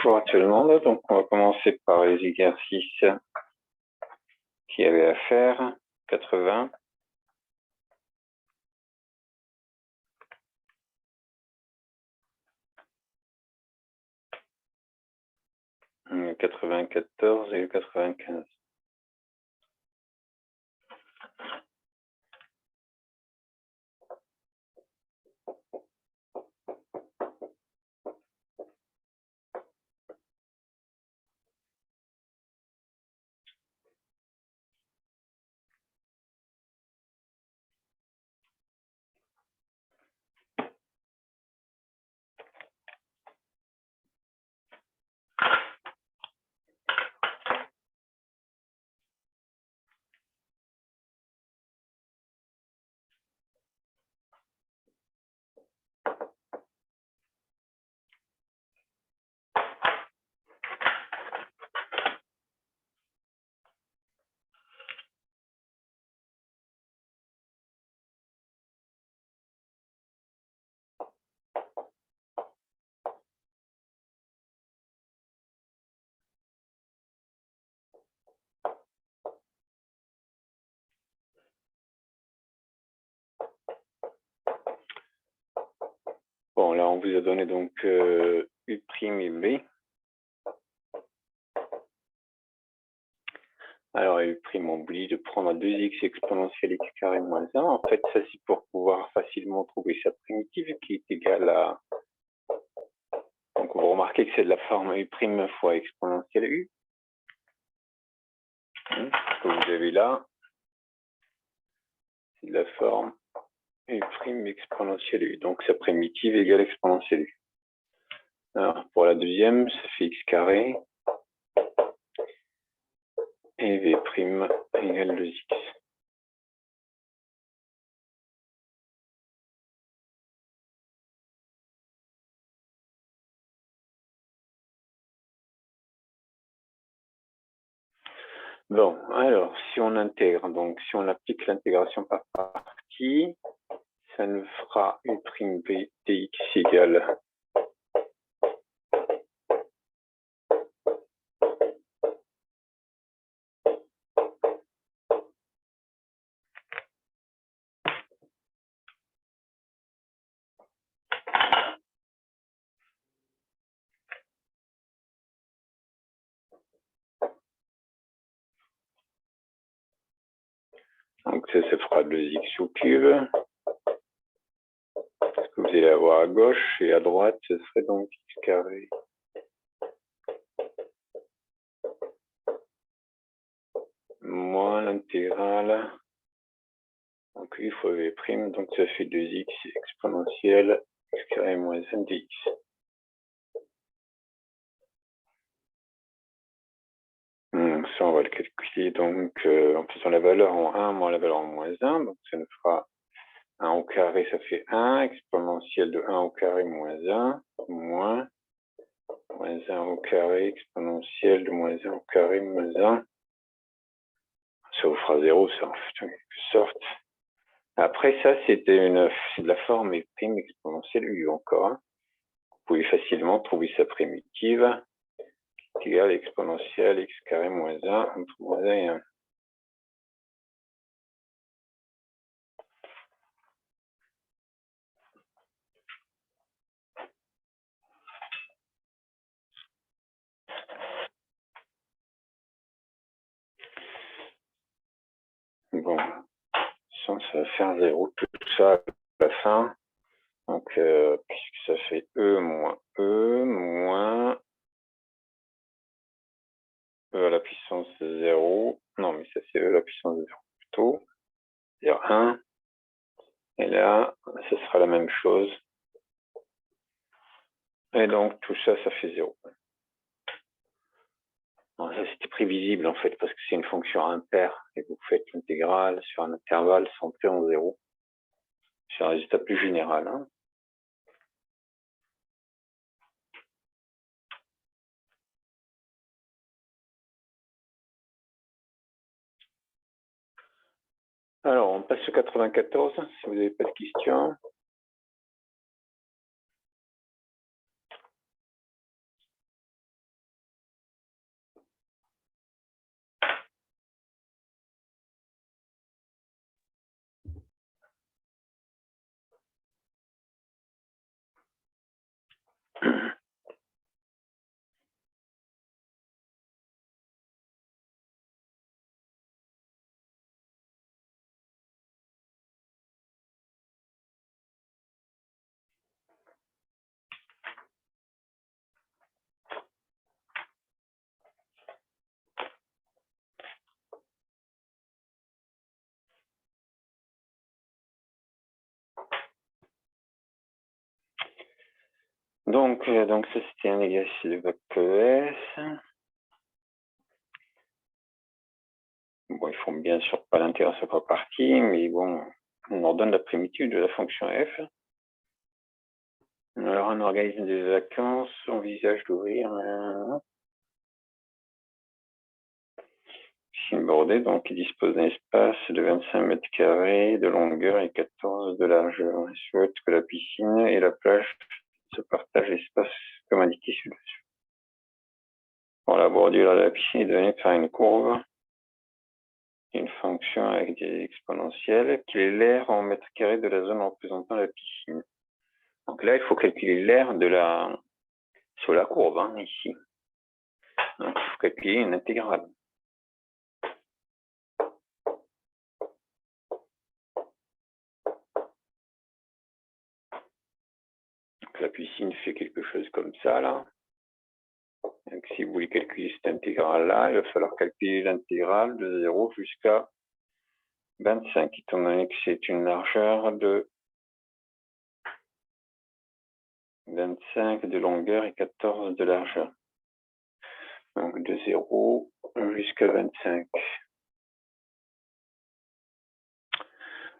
Bonjour à tout le monde. Donc, on va commencer par les exercices qu'il y avait à faire. 80. Le 94 et le 95. Bon, là, on vous a donné donc U' et B. Alors, U', on oublie de prendre 2x exponentielle x carré moins 1. En fait, ça, c'est pour pouvoir facilement trouver sa primitive qui est égale à... Donc, vous remarquez que c'est de la forme U' fois exponentielle U. Ce que vous avez là, c'est de la forme U' exponentielle U. Donc, sa primitive égale exponentielle U. Alors, pour la deuxième, ça fait x carré et v' égale 2x. Bon, alors, si on intègre, donc si on applique l'intégration par partie, ça nous fera U' v dx égale donc ça fera 2x au cube. Ce que vous allez avoir à gauche et à droite, ce serait donc x carré moins l'intégrale. Donc U fois v', donc ça fait 2x exponentielle x carré moins 1 dx. Ça, on va le calculer donc en faisant la valeur en 1 moins la valeur en moins 1. Donc ça nous fera 1 au carré, ça fait 1, exponentielle de 1 au carré moins 1, moins 1 au carré, exponentielle de moins 1 au carré moins 1. Ça vous fera 0, ça, en fait, en quelque sorte. Après, ça, c'est de la forme U' exponentielle U encore. Hein. Vous pouvez facilement trouver sa primitive qui est égale à exponentielle x carré moins 1 entre moins 1 et 1. Bon, ça va faire 0 tout ça à la fin. Donc, puisque ça fait E moins E à la puissance 0. Non, mais ça c'est E à la puissance 0 plutôt. C'est-à-dire 1. Et là, ça sera la même chose. Et donc, tout ça, ça fait 0. Alors, ça, c'était prévisible, en fait, parce que c'est une fonction impaire. Et vous faites l'intégrale sur un intervalle centré en 0. C'est un résultat plus général. Hein. Alors, on passe au 94, si vous n'avez pas de questions. Donc ça, c'était un exercice de bac ES. Bon, ils font bien sûr pas l'intégration par partie, mais bon, on ordonne la primitive de la fonction f. Alors, un organisme des vacances envisage d'ouvrir un piscine bordée, donc il dispose d'un espace de 25 mètres carrés de longueur et 14 de largeur. Il souhaite que la piscine et la plage se partagent l'espace comme indiqué ci-dessus. Bon, la bordure de la piscine est donnée par une courbe, une fonction avec des exponentielles, qui est l'air en mètres carrés de la zone représentant la piscine. Donc là, il faut calculer l'air sur la courbe, hein, ici. Donc, il faut calculer une intégrale. Donc, la piscine fait quelque chose comme ça, là. Donc, si vous voulez calculer cette intégrale-là, il va falloir calculer l'intégrale de 0 jusqu'à 25, étant donné que c'est une largeur de 25 de longueur et 14 de largeur. Donc, de 0 jusqu'à 25.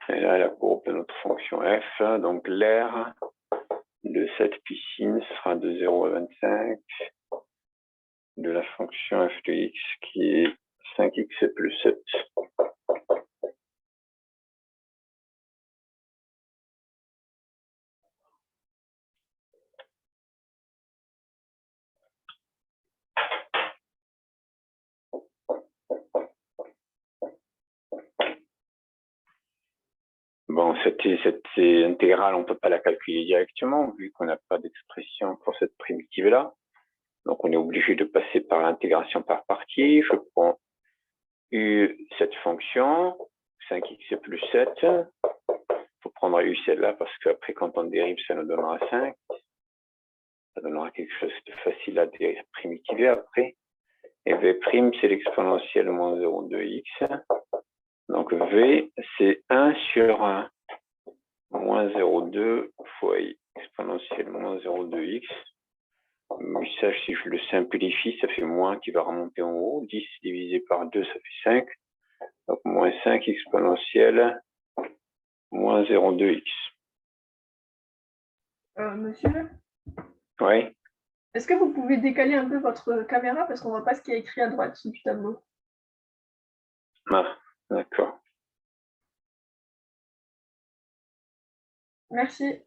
Et là, la courbe de notre fonction f, donc l'air de cette piscine sera de 0 à 25 de la fonction f de x qui est 5x plus 7. Bon, cette intégrale, on ne peut pas la calculer directement vu qu'on n'a pas d'expression pour cette primitive-là. Donc, on est obligé de passer par l'intégration par partie. Je prends cette fonction, 5x plus 7. Il faut prendre u celle-là parce qu'après, quand on dérive, ça nous donnera 5. Ça donnera quelque chose de facile à primitiver après. Et v', c'est l'exponentielle moins 0,2x. Donc, v, c'est 1 sur 1. Moins 0,2 fois exponentielle moins 0,2x. Mais ça, si je le simplifie, ça fait moins qui va remonter en haut. 10 divisé par 2, ça fait 5. Donc, moins 5 exponentielle moins 0,2x. Monsieur, Oui. est-ce que vous pouvez décaler un peu votre caméra parce qu'on ne voit pas ce qui est écrit à droite du tableau? Ah, d'accord. Merci.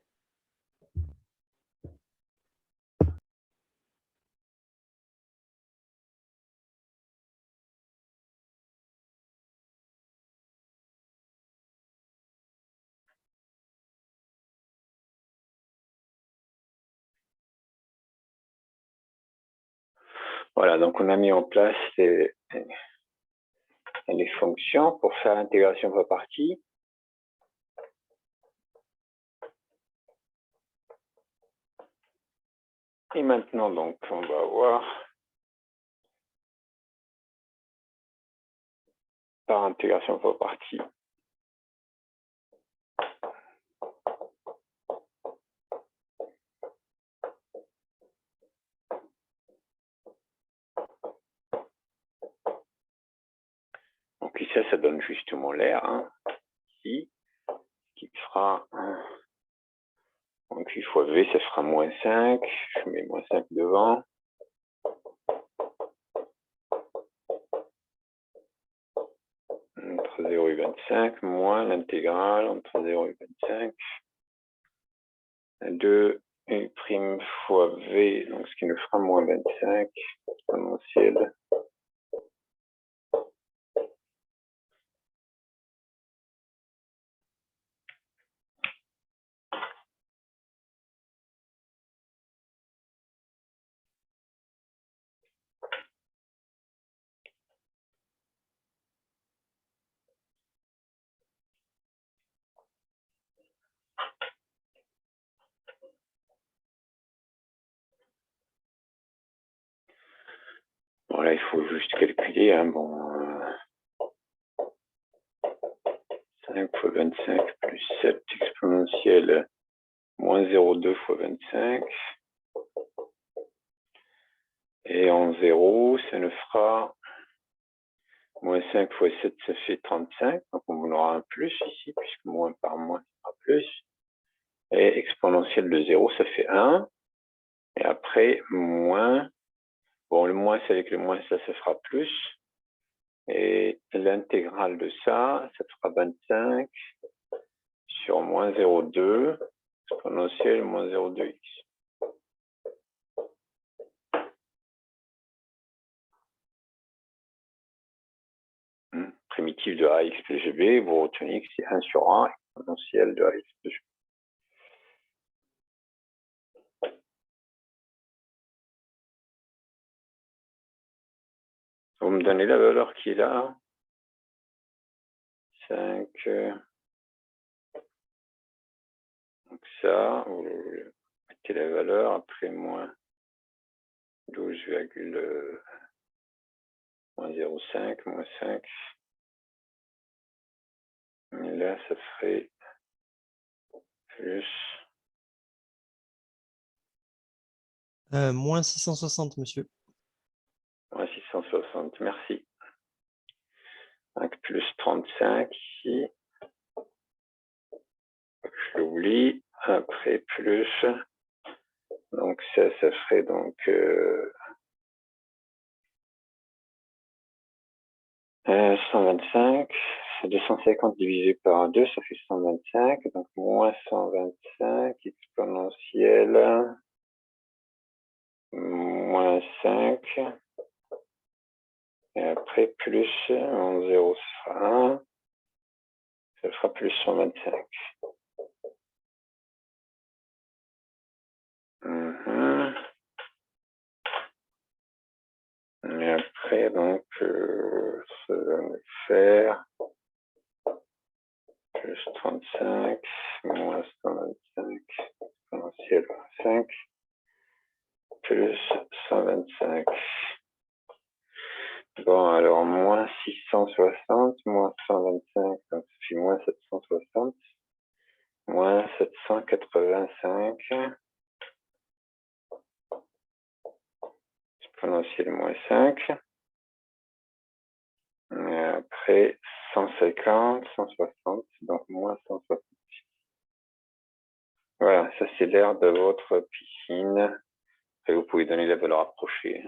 Voilà, donc on a mis en place les fonctions pour faire l'intégration par partie. Et maintenant, donc, on va voir par intégration par partie. Donc ici, ça donne justement l'air, hein, ici, qui fera, donc 8 fois v, ça fera moins 5, je mets moins 5 devant. Entre 0 et 25, moins l'intégrale entre 0 et 25. 2 u' fois v, donc ce qui nous fera moins 25, exponentielle. Bon, là, il faut juste calculer, hein, bon, 5 fois 25 plus 7 exponentielle moins 0,2 fois 25. Et en 0, ça nous fera moins 5 fois 7, ça fait 35. Donc, on aura un plus ici, puisque moins par moins, ça sera plus. Et exponentielle de 0, ça fait 1. Et après, moins. Bon, le moins, c'est avec le moins, ça fera plus. Et l'intégrale de ça, ça fera 25 sur moins 0,2, exponentielle moins 0,2x. Primitive de ax plus b, vous retenez que c'est 1 sur 1, exponentielle de ax plus b. Vous me donnez la valeur qui est là. 5. Donc ça, vous mettez la valeur après moins 12,05, moins 5. Et là, ça ferait plus. Moins 660, monsieur. Moins 660, merci. Donc, plus 35 ici. Je l'oublie. Après, plus. Donc, ça ferait donc 125. 250 divisé par 2, ça fait 125. Donc, moins 125 exponentielle moins 5. Et après, plus en 0, ça sera 1. Ça fera plus 125. Et après, donc, ça va me faire plus 35, moins 125, exponentielle 5, plus 125. Bon, alors, moins 660, moins 125, donc ça fait moins 760, moins 785, exponentielle moins 5. Et après, 150, 160, donc moins 160. Voilà, ça c'est l'air de votre piscine. Et vous pouvez donner la valeur approchée.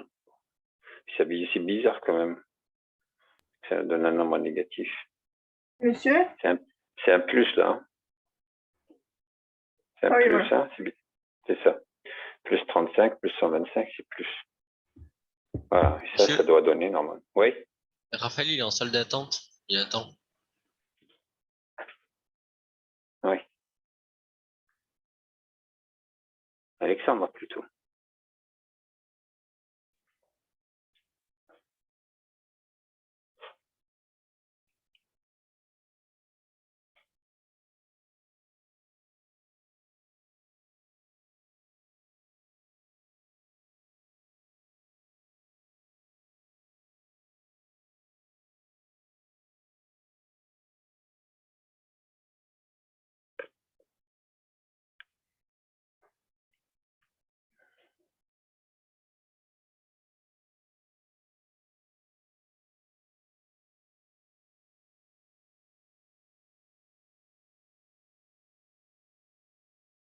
C'est bizarre quand même. Ça donne un nombre négatif. Monsieur? C'est un plus là. Hein. C'est un plus, ouais. Hein, c'est ça. Plus 35, plus 125, c'est plus. Voilà, et ça doit donner normalement. Oui. Raphaël, il est en salle d'attente. Il attend. Oui. Alexandre plutôt.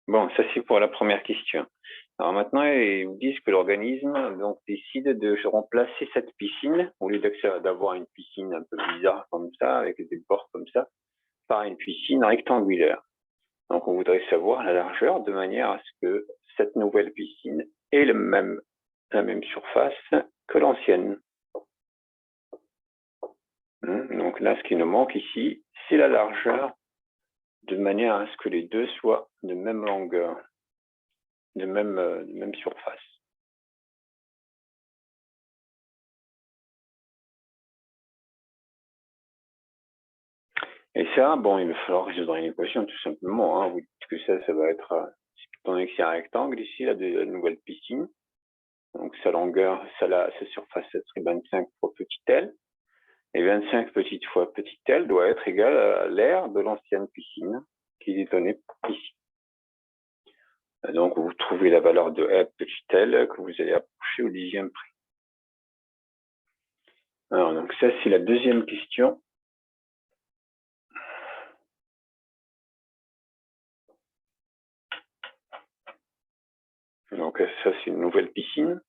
Bon, ça c'est pour la première question. Alors maintenant, ils vous disent que l'organisme donc décide de remplacer cette piscine, au lieu d'avoir une piscine un peu bizarre comme ça, avec des bords comme ça, par une piscine rectangulaire. Donc on voudrait savoir la largeur de manière à ce que cette nouvelle piscine ait la même surface que l'ancienne. Donc là, ce qui nous manque ici, c'est la largeur de manière à ce que les deux soient de même longueur, de même surface. Et ça, bon, il va falloir résoudre une équation tout simplement. Hein. Vous dites que ça va être, étant donné que c'est un rectangle ici, la nouvelle piscine. Donc sa longueur, sa surface, ça serait 25 fois petit L. Et 25 petites fois petit L doit être égal à l'aire de l'ancienne piscine qui est donnée ici. Donc vous trouvez la valeur de F petit L que vous allez approcher au 10e près. Alors, donc ça, c'est la deuxième question. Donc ça, c'est une nouvelle piscine.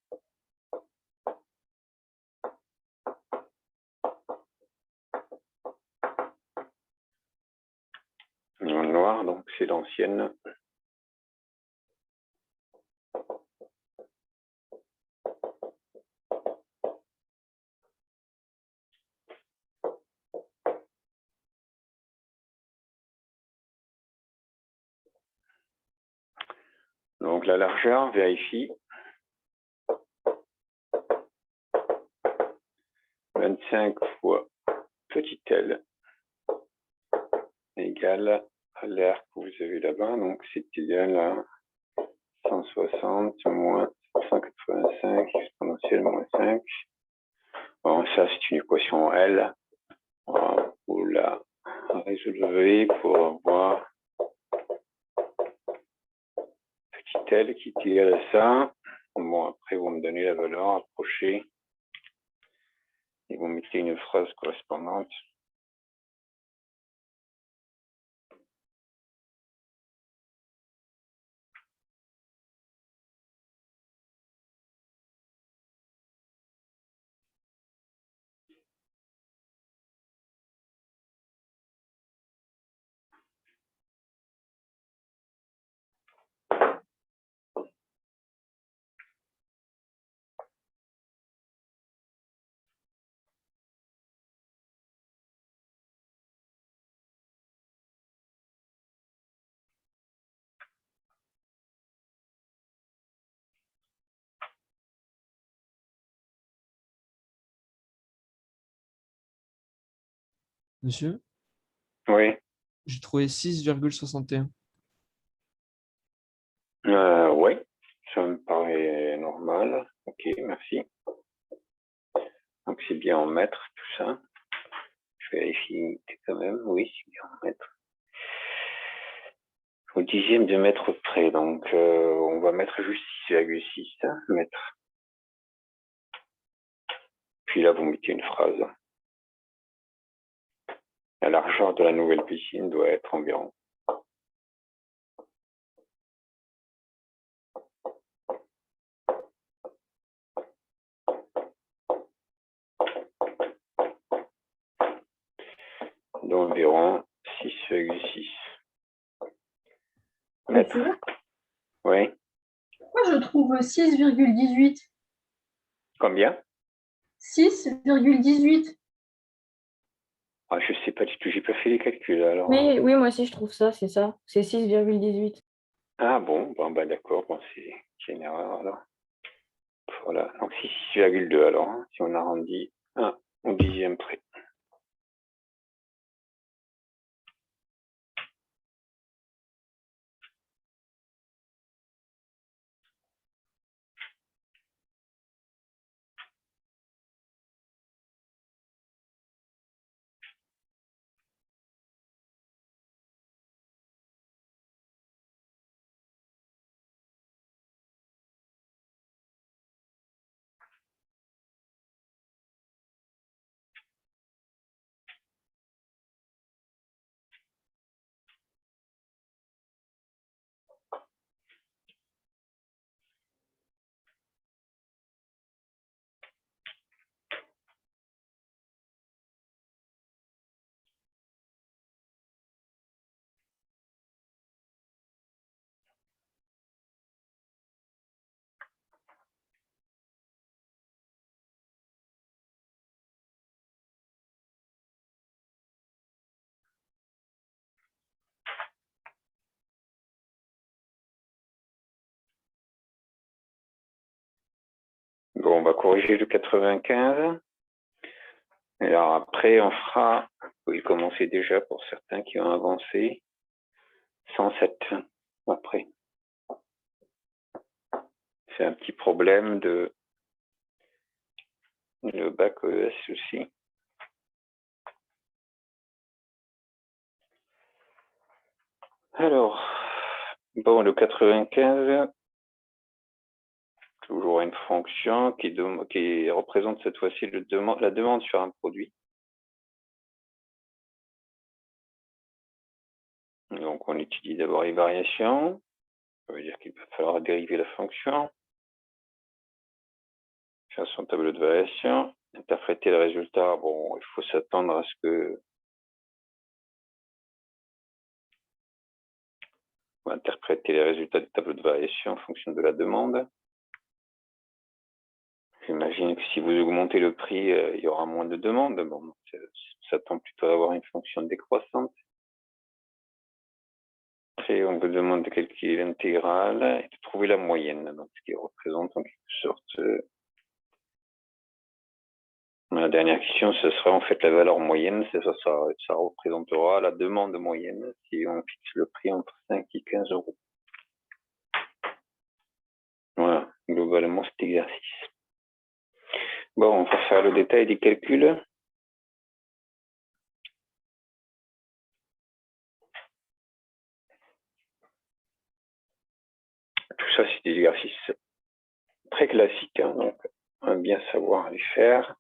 En noir, donc c'est l'ancienne. Donc la largeur, vérifie. 25 fois petit L égale à l'air que vous avez là-bas. Donc c'est égal à 160 moins 185 exponentielle moins 5. Bon, ça c'est une équation L. Vous la résolvez pour avoir petit L qui est égal à ça. Bon, après vous me donnez la valeur approchée et vous mettez une phrase correspondante. Monsieur, Oui. j'ai trouvé 6,61. Oui, ça me paraît normal. Ok, merci. Donc c'est bien en mètres tout ça. Je vérifie quand même. Oui, c'est bien en mètres. Au dixième de mètre près. Donc on va mettre juste 6,6 mètres. Puis là, vous mettez une phrase. La largeur de la nouvelle piscine doit être environ. D'environ 6,6 mètres. Oui. Moi, je trouve 6,18. Combien? 6,18. Ah, je sais pas du tout, j'ai pas fait les calculs alors. Oui, oui, moi aussi je trouve ça, c'est ça. C'est 6,18. Ah bon, bah d'accord, bon, c'est une erreur alors. Voilà, donc 6,2 alors, hein, si on arrondit 1 au dixième près. Bon, on va corriger le 95. Et alors après, on fera, vous commencez déjà pour certains qui ont avancé, 107 après. C'est un petit problème de le bac ES aussi. Alors, bon, le 95, toujours une fonction qui représente cette fois-ci la demande sur un produit. Donc, on étudie d'abord les variations. Ça veut dire qu'il va falloir dériver la fonction. Faire son tableau de variation. Interpréter le résultat. Bon, il faut s'attendre à ce que... On va interpréter les résultats du tableau de variation en fonction de la demande. J'imagine que si vous augmentez le prix, il y aura moins de demandes. Bon, ça s'attend plutôt à avoir une fonction décroissante. Après, on vous demande de calculer l'intégrale et de trouver la moyenne, donc ce qui représente en quelque sorte... la dernière question, ce sera en fait la valeur moyenne. Ça représentera la demande moyenne si on fixe le prix entre 5 et 15 euros. Voilà, globalement, cet exercice. Bon, on va faire le détail des calculs. Tout ça, c'est des exercices très classiques, hein, donc on va bien savoir les faire.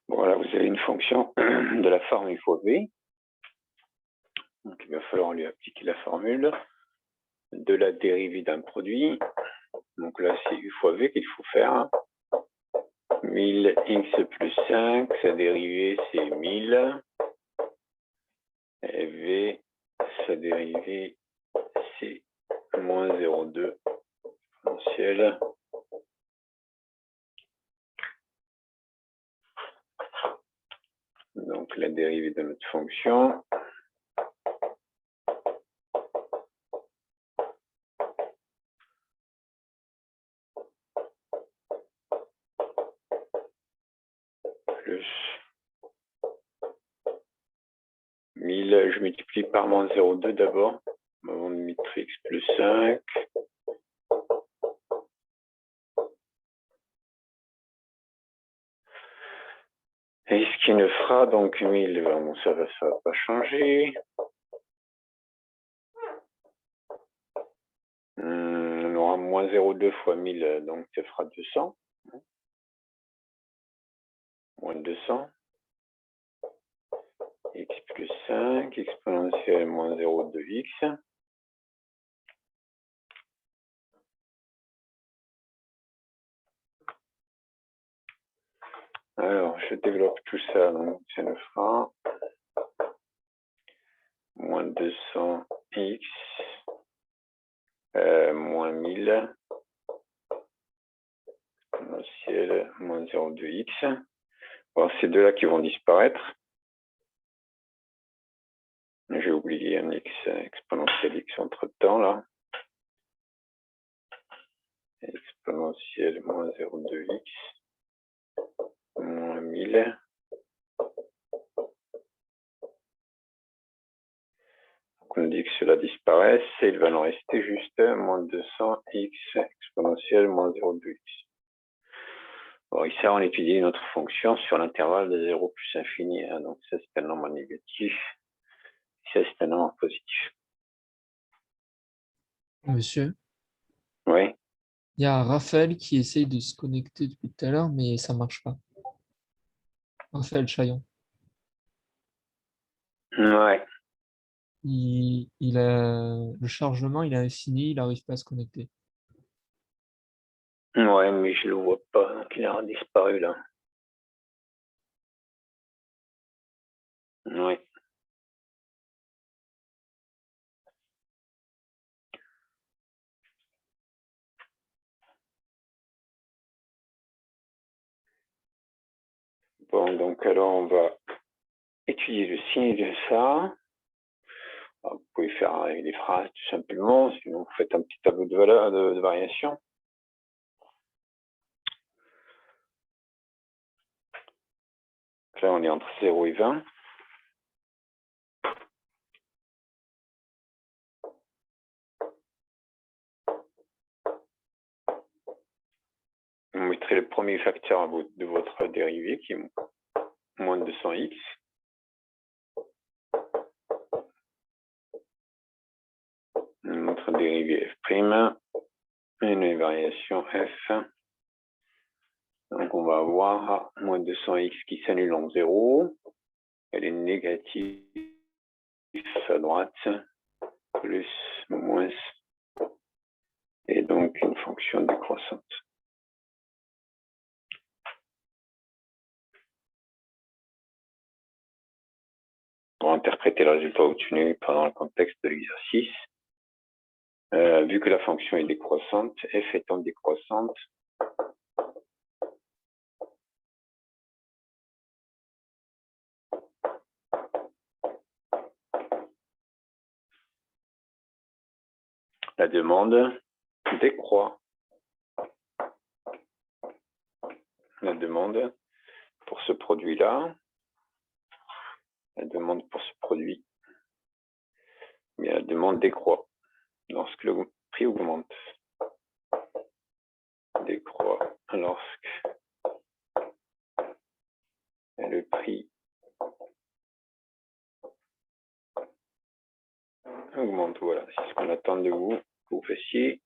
Voilà, vous avez une fonction de la forme U fois V. Donc, il va falloir lui appliquer la formule de la dérivée d'un produit. Donc là, c'est U fois V qu'il faut faire. 1000x plus 5, sa dérivée, c'est 1000. Et V, sa dérivée, c'est moins 0,2 exponentielle. Donc, la dérivée de notre fonction. Plus 1000, je multiplie par moins 0,2 d'abord. Avant de mettre x plus 5. Et ce qui nous fera donc 1000, bon, ça va pas changer. On aura moins 0,2 fois 1000, donc ça fera 200. Moins 200. X plus 5, exponentielle moins 0,2x. Alors, je développe tout ça, donc ça nous fera moins 200x moins 1000 exponentielle moins 0,2x. Bon, ces deux-là qui vont disparaître. J'ai oublié un x exponentielle x entre-temps, là. Exponentielle moins 0,2x moins 1000. Donc on dit que cela disparaisse et il va en rester juste moins 200x exponentielle moins 0,2x. Bon, ici, on étudie notre fonction sur l'intervalle de 0 plus infini. Hein, donc, ça, c'est un nombre négatif. Ça, c'est un nombre positif. Monsieur, Oui. il y a Raphaël qui essaye de se connecter depuis tout à l'heure, mais ça marche pas. Raphaël Chaillon. Ouais. Il a le chargement, il est infini, il n'arrive pas à se connecter. Ouais, mais je le vois pas. Donc, il a disparu, là. Oui. Bon, donc, alors, on va étudier le signe de ça. Alors, vous pouvez faire avec des phrases, tout simplement. Sinon, vous faites un petit tableau de valeur, de variation. Là, on est entre 0 et 20. Vous mettrez le premier facteur de votre dérivée, qui est moins de 200x. Notre dérivée f', et une variation f. Donc, on va avoir moins 200x qui s'annule en 0. Elle est négative à droite, plus, moins, et donc une fonction décroissante. Pour interpréter le résultat obtenu pendant le contexte de l'exercice, vu que la fonction est décroissante, f étant décroissante, la demande décroît. La demande pour ce produit-là, la demande pour ce produit, mais la demande décroît lorsque le prix augmente. Décroît lorsque le prix augmente. Voilà, c'est ce qu'on attend de vous, que vous fassiez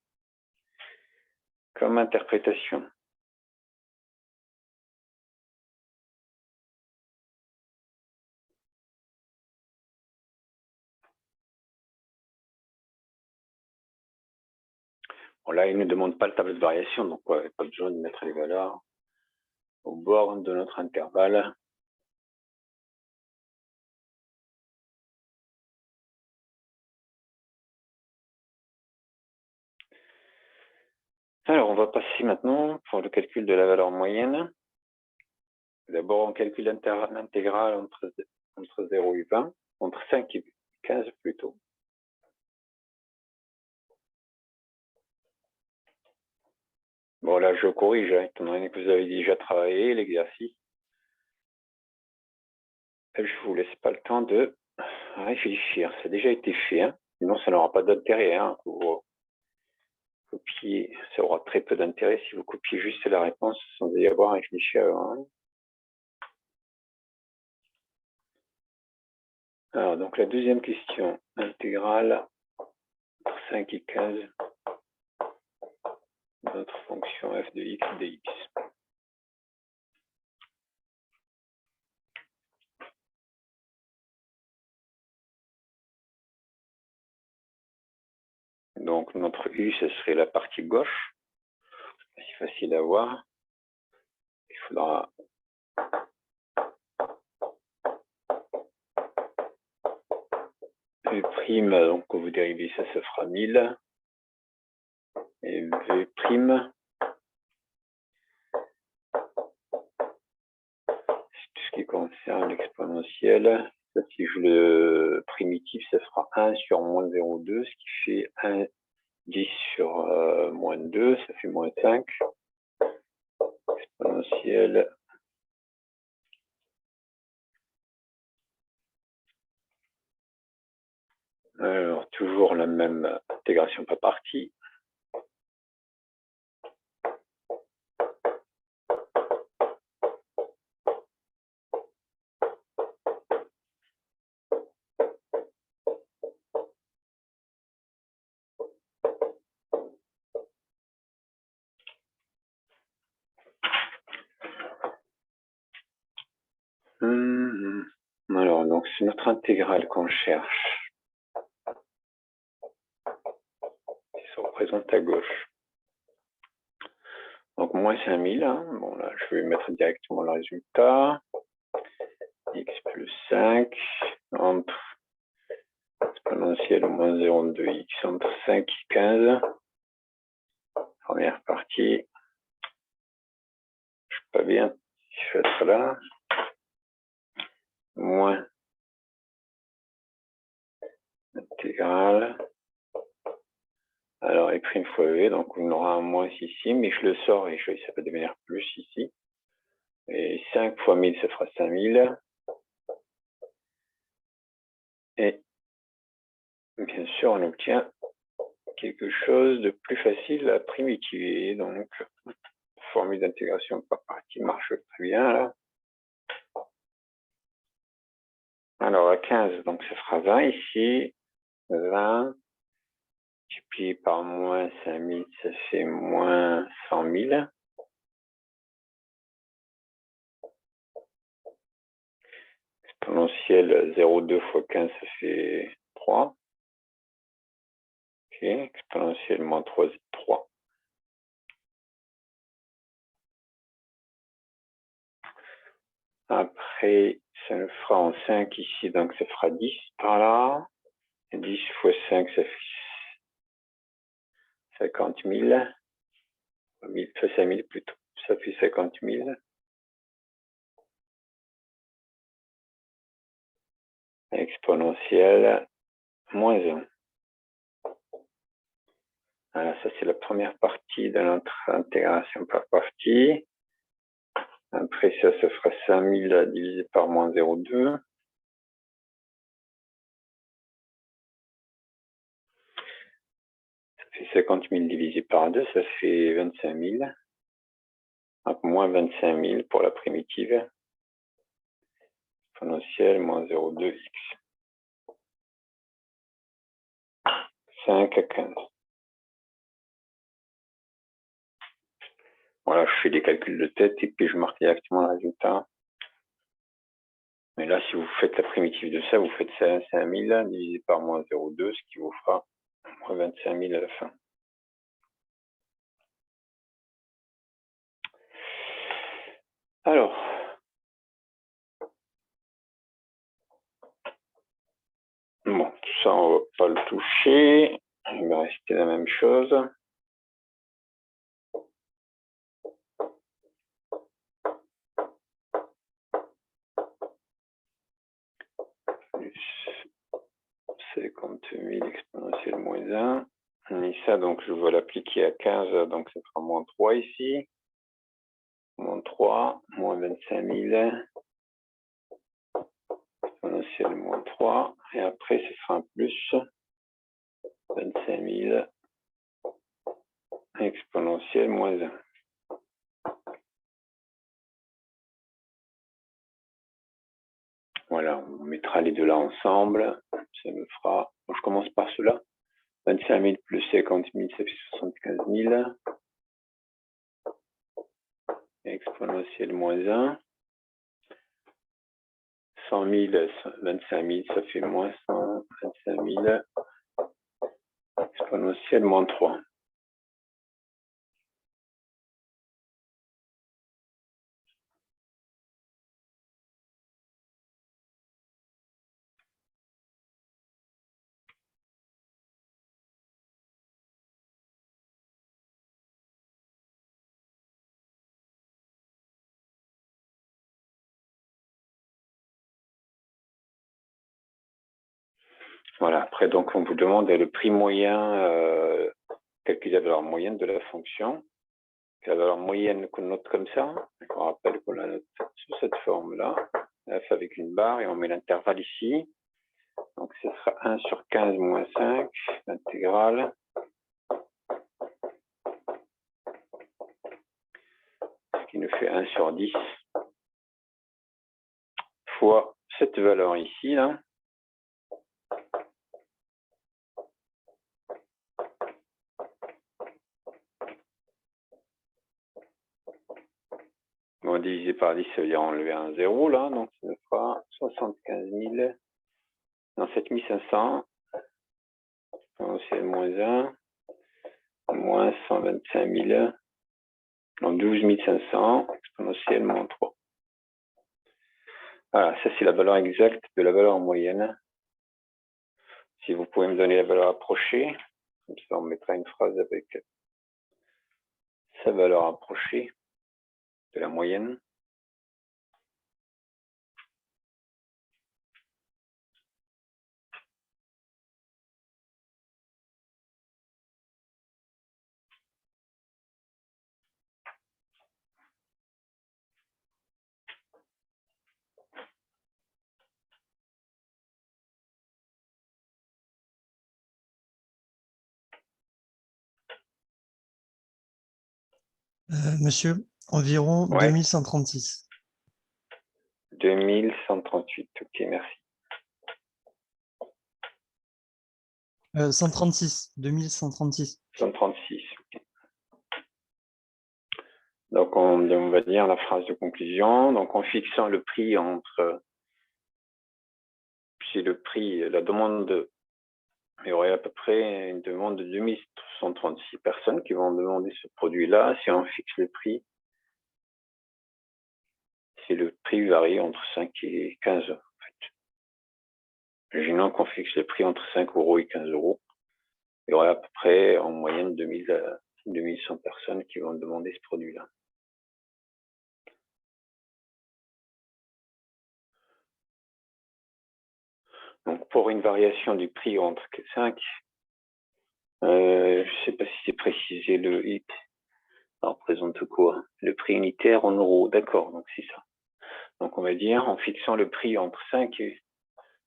comme interprétation. Bon, là, il ne demande pas le tableau de variation, donc il n'y a pas besoin de mettre les valeurs au bord de notre intervalle. Alors, on va passer maintenant pour le calcul de la valeur moyenne. D'abord, on calcule l'intégrale entre 0 et 20, entre 5 et 15 plutôt. Bon, là, je corrige, hein, étant donné que vous avez déjà travaillé l'exercice. Je ne vous laisse pas le temps de réfléchir. Ça a déjà été fait, hein. Sinon ça n'aura pas d'intérêt. Hein. Vous copiez, ça aura très peu d'intérêt si vous copiez juste la réponse sans y avoir réfléchi avant. Hein. Alors, donc la deuxième question, intégrale entre 5 et 15 de notre fonction f de x dx. Donc notre u, ce serait la partie gauche. C'est facile à voir. Il faudra u', donc quand vous dérivez ça, ça fera 1000. Et v', tout ce qui concerne l'exponentiel. Ça, si je le primitif, ça sera 1 sur moins 0,2, ce qui fait 1, 10 sur moins 2, ça fait moins 5. Exponentiel. Alors, toujours la même intégration par partie. Donc, c'est notre intégrale qu'on cherche, qui se représente à gauche. Donc, moins 5000. Hein. Bon, là, je vais mettre directement le résultat. X plus 5 entre exponentielle au moins 0,2 x entre 5 et 15. Première partie. Je suis pas bien. Je vais être là. Moins intégrale. Alors, et prime fois v, donc on aura un moins ici, mais je le sors et ça va devenir plus ici. Et 5 fois 1000, ça fera 5000. Et bien sûr, on obtient quelque chose de plus facile à primitiver. Donc, formule d'intégration par partie marche très bien là. Alors, à 15, donc ça fera 20 ici. 20. Multiplié par moins 5000, ça fait moins 100 000. Exponentielle 0,2 fois 15, ça fait 3. Ok, exponentielle moins 3, c'est 3. Après, ça nous fera en 5 ici, donc ça fera 10 par là. Et 10 fois 5, ça fait 50 000. 5 000 plutôt, ça fait 50 000. Exponentielle moins 1. Voilà, ça c'est la première partie de notre intégration par partie. Après ça, ça fera 5000 divisé par moins 0,2. Ça fait 50 000 divisé par 2, ça fait 25 000. Donc moins 25 000 pour la primitive. Exponentielle moins 0,2 x. 5 à 15. Voilà, je fais des calculs de tête et puis je marque directement le résultat. Mais là, si vous faites la primitive de ça, vous faites 5 000 divisé par moins 0,2, ce qui vous fera moins 25 000 à la fin. Alors, bon, tout ça, on ne va pas le toucher. Il va rester la même chose. Plus 50 000 exponentielle moins 1. Et ça, donc, je vais l'appliquer à 15, donc ça fera moins 3 ici. Moins 3, moins 25 000. Exponentielle moins 3. Et après, ce sera un plus 25 000. Exponentielle moins 1. Voilà, on mettra les deux là ensemble. Ça me fera. Bon, je commence par cela. 25 000 plus 50 000, ça fait 75 000. Exponentielle moins 1. 100 000, 25 000, ça fait moins 125 000. Exponentielle moins 3. Voilà, après, donc, on vous demande le prix moyen, calculer la valeur moyenne de la fonction. La valeur moyenne qu'on note comme ça, on rappelle qu'on la note sous cette forme-là, f avec une barre, et on met l'intervalle ici. Donc, ce sera 1 sur 15 moins 5, l'intégrale. Ce qui nous fait 1 sur 10, fois cette valeur ici, là. Bon, divisé par 10, ça veut dire enlever un 0, là, donc ça fera 75 000, non, 7500, exponentielle moins 1, moins 125 000, non, 12 500, exponentielle moins 3. Voilà, ça c'est la valeur exacte de la valeur moyenne. Si vous pouvez me donner la valeur approchée, comme ça on mettra une phrase avec sa valeur approchée de la moyenne. Monsieur, environ Ouais. 2136. 2138, ok, merci. 136, 2136. 136. Ok. Donc on va dire la phrase de conclusion. Donc en fixant le prix entre, si le prix, la demande, il y aurait à peu près une demande de 2136 personnes qui vont demander ce produit-là. Si on fixe le prix, si le prix varie entre 5 et 15 euros. En fait. Imaginons qu'on fixe le prix entre 5 euros et 15 euros. Il y aurait à peu près en moyenne 2100 personnes qui vont demander ce produit-là. Donc pour une variation du prix entre 5, je ne sais pas si c'est précisé, le X, ça représente quoi? Le prix unitaire en euros, d'accord, donc c'est ça. Donc on va dire en fixant le prix entre 5 et,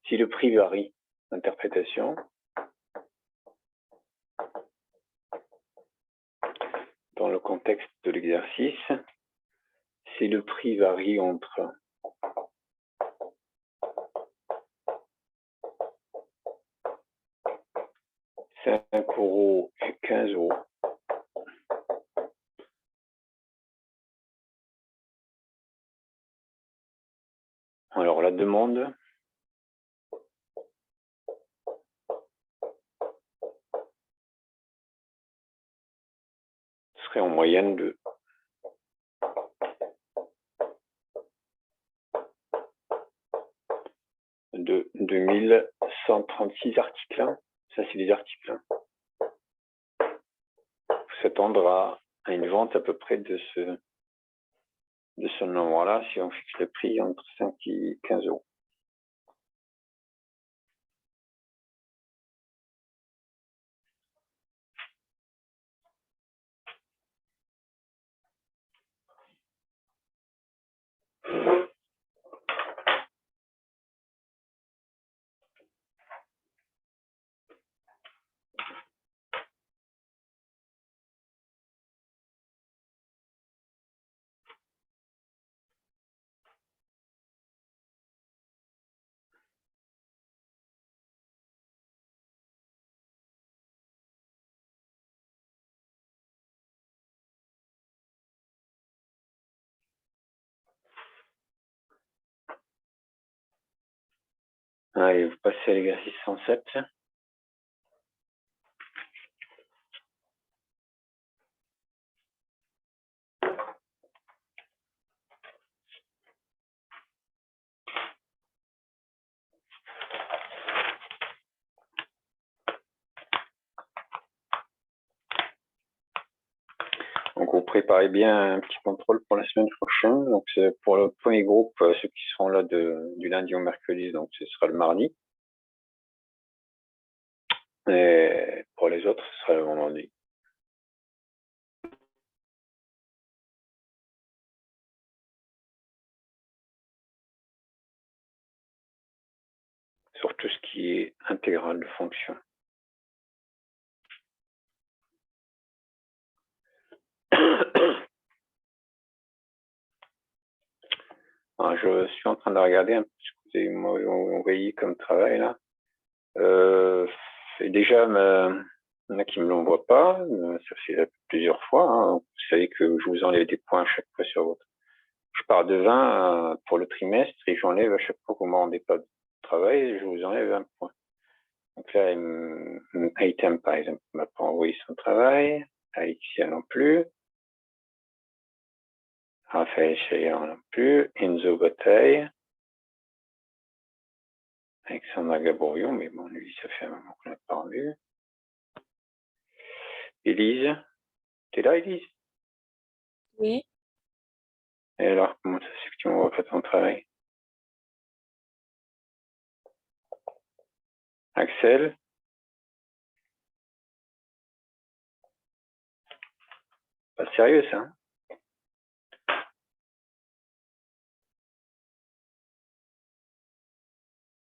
si le prix varie, interprétation, dans le contexte de l'exercice, si le prix varie entre 5 euros et 15 euros, alors la demande serait en moyenne de 2136 articles. Ça, c'est des articles. Faut s'attendre à une vente à peu près de ce nombre-là si on fixe le prix entre 5 et 15 euros. Allez, vous passez à l'exercice 107. Donc, vous préparez bien un petit contrôle pour la semaine prochaine. Donc, c'est pour le premier groupe, ceux qui seront là du lundi au mercredi, donc ce sera le mardi. Et pour les autres, ce sera le vendredi. Sur tout ce qui est intégral de fonction. Alors, je suis en train de regarder un peu ce que vous avez envoyé comme travail là. Déjà, il y en a qui ne me l'envoient pas, ça fait plusieurs fois. Hein. Vous savez que je vous enlève des points à chaque fois sur votre je pars de 20 pour le trimestre et j'enlève à chaque fois que vous ne me rendez pas de travail, je vous enlève un point. Donc là, Item, par exemple, ne m'a pas envoyé son travail. Alexia non plus. Raphaël Chaillard non plus. Enzo Bataille. Alexandra Gaborion, mais bon, lui, ça fait un moment qu'on l'a pas revu. Élise. T'es là, Élise? Oui. Et alors, comment ça se fait que tu m'envoies pas ton travail? Axel? Pas sérieux, ça, hein?